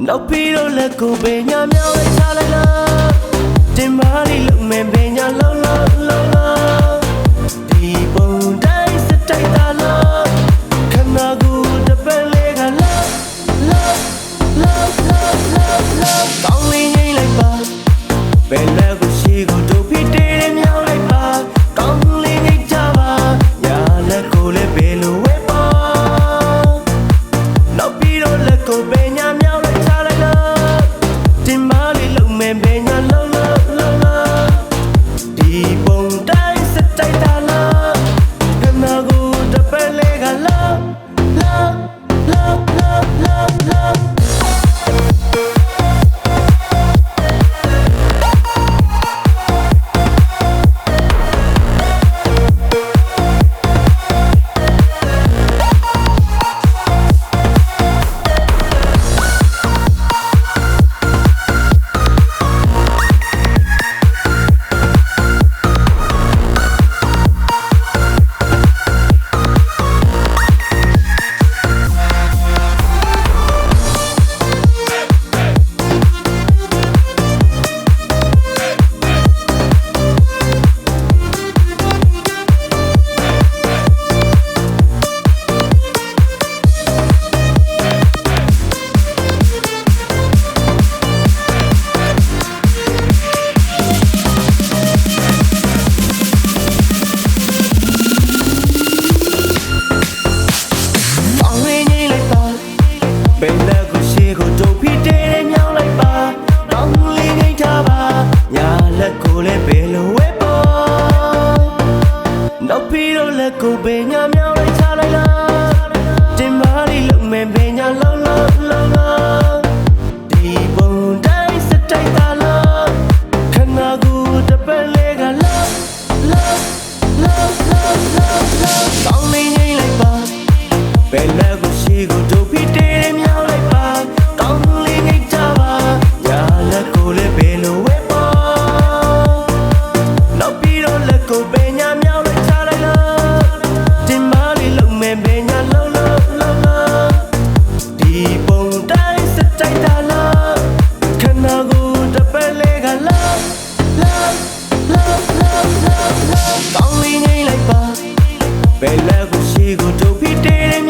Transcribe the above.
နောက်ပြီးတော့လက်ကိုပင်ညာမြောင်းလိုက်ချလိုက်လားတင်မာရီလုံးမဲ့ပင်ညာလုံးလုံးလုံးလုံးဒီပုံတိုင်းစတိုက်တာလားခဏကူတပက်လေးကလားကောင်းလေးငိမ့်လိုက်ပါဘယ်လက်ကိုရှိကိုတို့ပြီးတေးမြောင်းလိုက်ပါကောင်းလေးငိမ့်ကြပါညာလက်ကိုလည်းဘယ်လိုဝဲပါနောက်ပြီးတော့လက်ကိုပင်ညာမြောင်းဘယ်လက်ကိုရှိကိုတို့ပြီးတေးမြောင်းလိုက်ပါကောင်းလေးငိမ့်ကြပါညာလက်ကိုလည်းဘယ်လိုဝဲပေါ်နောက်ပြီးတော့လက်ကိုပင်ညာမြောင်းလိုက်ချလိုက်လားတင်မာရီလုံးမဲ့ပင်ညာလုံးလုံးလုံးလုံးဒီပုံတိုင်းစတိုက်တာလားခဏကူတပက်လေးကလားကောင်းလေးငိမ့်လိုက်ပါဘယ်လက်ကိုရှိကိုတို့ပြီးတေးဘယ်လက်ကိုရှိကိုတို့ပြီးတေး